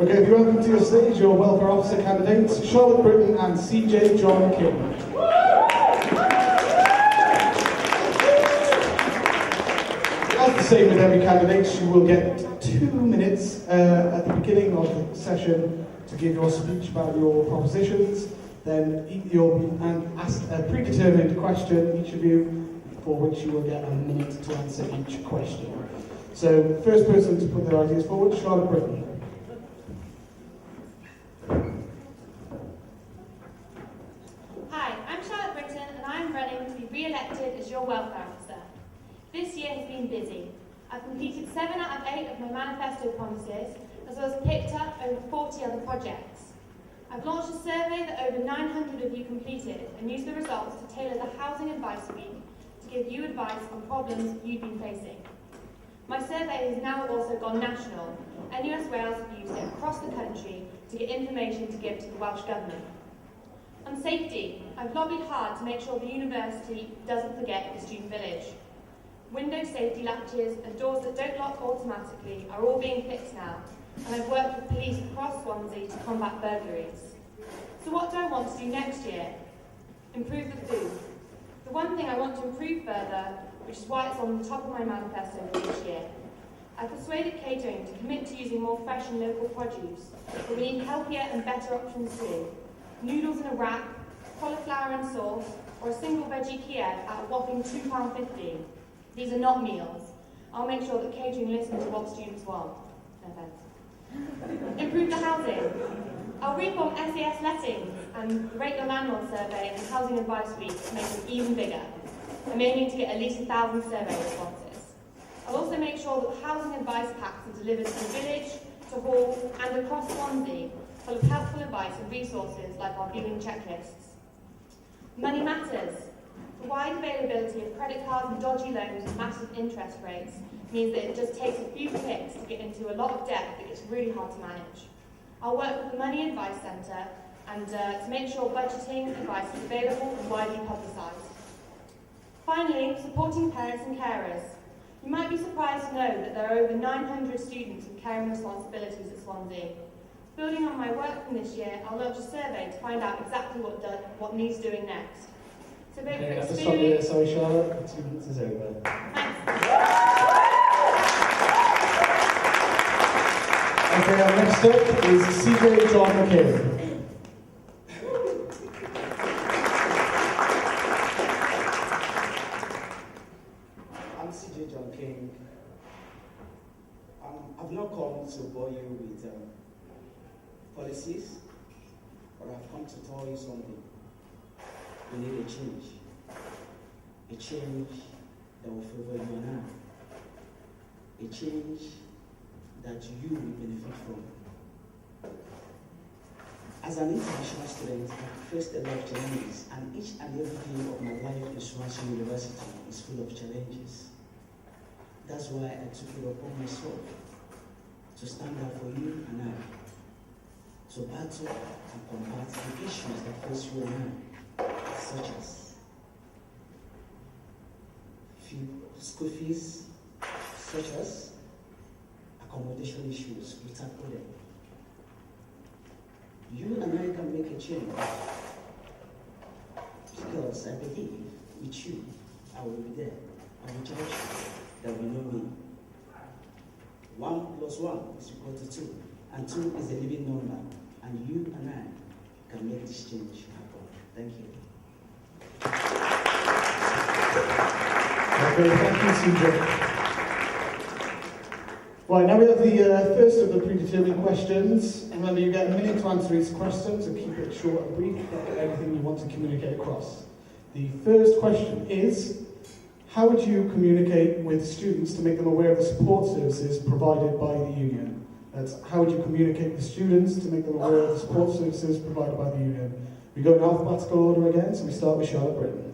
Okay, if you welcome to your stage your welfare officer candidates, Charlotte Britton and CJ John King. As the same with every candidate, you will get 2 minutes at the beginning of the session to give your speech about your propositions. Then you'll be asked a predetermined question, each of you, for which you will get a minute to answer each question. So, first person to put their ideas forward, Charlotte Britton. Hi, I'm Charlotte Britton and I'm running to be re-elected as your welfare officer. This year has been busy. I've completed 7 out of 8 of my manifesto promises, as well as picked up over 40 other projects. I've launched a survey that over 900 of you completed and used the results to tailor the Housing Advice Week to give you advice on problems you've been facing. My survey has now also gone national. NUS Wales have used it across the country to get information to give to the Welsh Government. On safety, I've lobbied hard to make sure the university doesn't forget the student village. Window safety latches and doors that don't lock automatically are all being fixed now, and I've worked with police across Swansea to combat burglaries. So what do I want to do next year? Improve the food. The one thing I want to improve further, which is why it's on the top of my manifesto for this year. I've persuaded catering to commit to using more fresh and local produce, but we need healthier and better options too. Noodles in a wrap, cauliflower and sauce, or a single veggie Kiev at a whopping £2.50. These are not meals. I'll make sure that catering listens to what students want. No offence. Improve the housing. I'll reform SES lettings and rate your landlord survey and the Housing Advice Week to make them even bigger. I'm aiming to get at least 1,000 survey responses. I'll also make sure that the housing advice packs are delivered to the village, to Hall, and across Swansea, full of helpful advice and resources like our viewing checklists. Money matters. The wide availability of credit cards and dodgy loans and massive interest rates means that it just takes a few clicks to get into a lot of debt that gets really hard to manage. I'll work with the Money Advice Centre and to make sure budgeting advice is available and widely publicised. Finally, supporting parents and carers. You might be surprised to know that there are over 900 students with caring responsibilities at Swansea. Building on my work from this year, I'll launch a survey to find out exactly what needs doing next. So Okay, I have to stop you there, sorry Charlotte, 2 minutes is over. Thanks. Okay, our next up is CJ John King. I'm CJ John King. I've not come to bore you with policies, but I've come to tell you something. We need a change that will favor you and I, a change that you will benefit from. As an international student, I've faced a lot of challenges, and each and every day of my life in Swansea University is full of challenges. That's why I took it upon myself to stand up for you and I, to battle and combat the issues that face you and I, such as school fees, such as accommodation issues. We tackle them. You and I can make a change, because I believe with you, I will be there. I will judge you that we know me. 1 + 1 is equal to 2, and 2 is a living number, and you and I can make this change happen. Thank you. Okay, thank you, CJ. Right, now we have the first of the predetermined questions. Remember, you get a minute to answer each question, so keep it short and brief, get everything you want to communicate across. The first question is, how would you communicate with students to make them aware of the support services provided by the union? That's how would you communicate with students to make them aware of the support services provided by the union? We go in alphabetical order again, so we start with Charlotte Britton.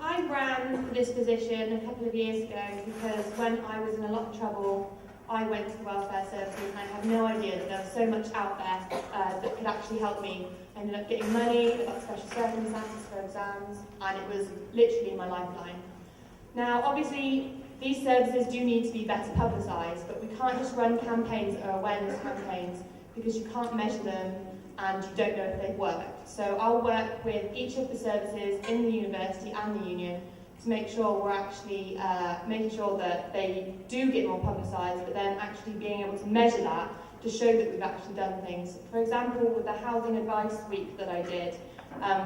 I ran for this position a couple of years ago because when I was in a lot of trouble, I went to the welfare services and I had no idea that there was so much out there that could actually help me. I ended up getting money, I got special circumstances for exams, and it was literally my lifeline. Now, obviously, these services do need to be better publicised, but we can't just run campaigns or awareness campaigns because you can't measure them and you don't know if they've worked. So I'll work with each of the services in the university and the union to make sure we're actually making sure that they do get more publicised, but then actually being able to measure that to show that we've actually done things. For example, with the Housing Advice Week that I did,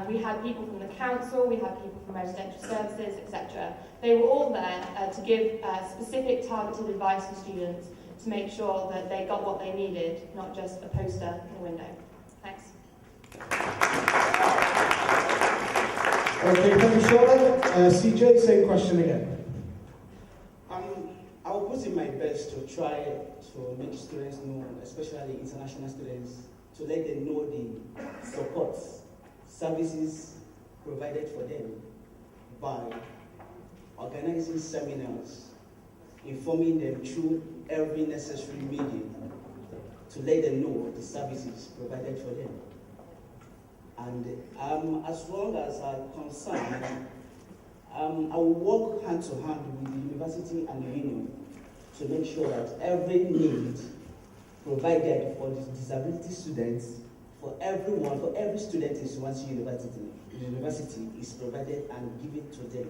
we had people from the council, we had people from residential services, etc. They were all there to give specific targeted advice to students to make sure that they got what they needed, not just a poster in the window. Thanks. Okay, thank you, Charlotte. CJ, same question again. I will put in my best to try to make students know, especially international students, to let them know the support services provided for them by organizing seminars, informing them through every necessary medium to let them know the services provided for them. And as long as I'm concerned, I will work hand to hand with the university and the union to make sure that every need provided for the disability students, for everyone, for every student in Swansea University is provided and given to them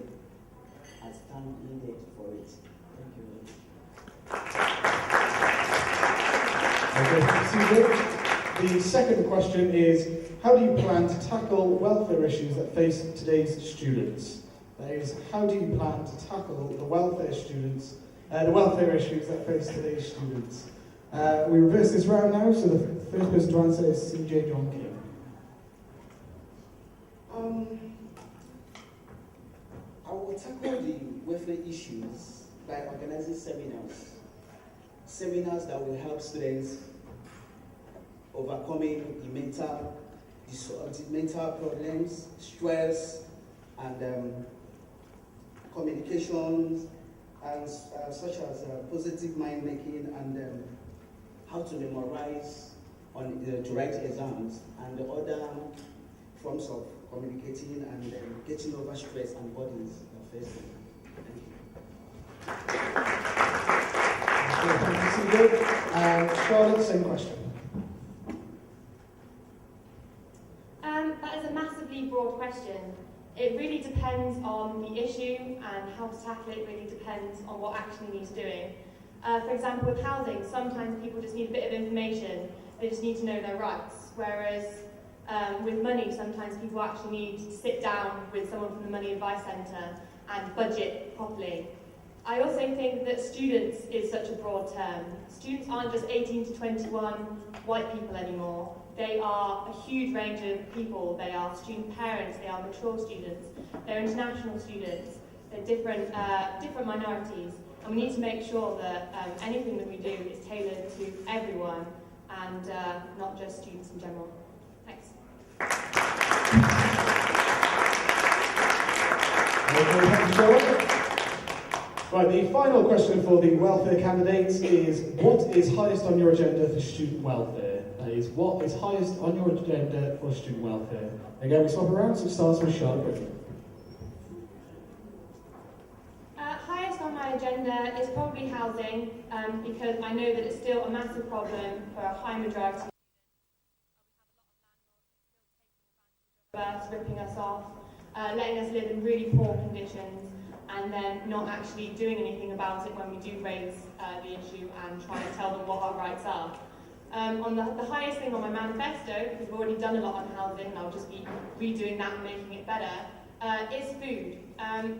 as time needed for it. Thank you very much. Okay, thank you, CJ. The second question is, how do you plan to tackle welfare issues that face today's students? That is, how do you plan to tackle the welfare issues that face today's students? We reverse this round now, so the first person to answer is CJ John King. I will tackle the welfare issues by organizing seminars that will help students overcoming the mental problems, stress, and communications, and such as positive mind making and how to memorize to write exams and the other forms of communicating and getting over stress and burdens that face them. Thank you, CJ. Charlotte, same question. That is a massively broad question. It really depends on the issue, and how to tackle it really depends on what action needs doing. For example, with housing, sometimes people just need a bit of information. They just need to know their rights. Whereas with money, sometimes people actually need to sit down with someone from the Money Advice Centre and budget properly. I also think that students is such a broad term. Students aren't just 18 to 21 white people anymore. They are a huge range of people. They are student parents, they are mature students, they're international students, they're different minorities. And we need to make sure that anything that we do is tailored to everyone and not just students in general. Thanks. Okay, thank you, Charlotte. Right, the final question for the welfare candidates is, what is highest on your agenda for student welfare? That is, what is highest on your agenda for student welfare? Again, we swap around, so it starts with Charlotte. Highest on my agenda is probably housing, because I know that it's still a massive problem for a high majority of us, ripping us off, letting us live in really poor conditions, and then not actually doing anything about it when we do raise the issue and try and tell them what our rights are. On the highest thing on my manifesto, because we've already done a lot on housing, and I'll just be redoing that and making it better, is food.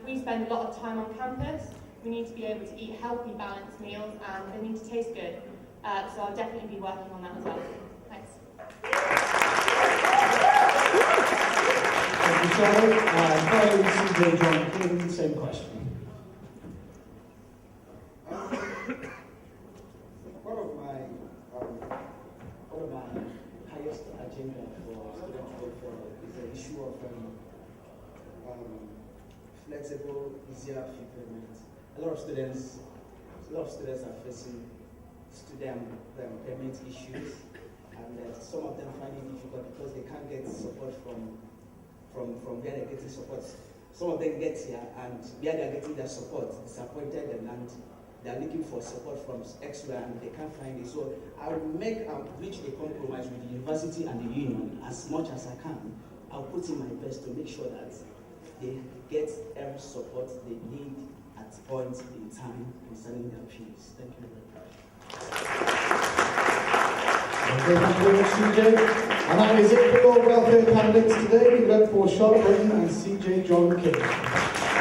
We spend a lot of time on campus. We need to be able to eat healthy, balanced meals, and they need to taste good. So I'll definitely be working on that as well. Thanks. Thank you, Charlotte. Finally, CJ John King, same question. One of my highest agenda for student welfare is the issue of flexible, easier fee payment. A lot of students are facing student payment issues, and some of them find it difficult because they can't get support from where they're getting support. Some of them get here and where they are getting their support, disappointed and they are looking for support from elsewhere and they can't find it. So I will reach a compromise with the university and the union as much as I can. I'll put in my best to make sure that they get every support they need at points in time concerning their fees. Thank you very much. Okay, thank you very much, CJ. And that is it for your welfare candidates today. We vote for Charlotte Britton and CJ John King.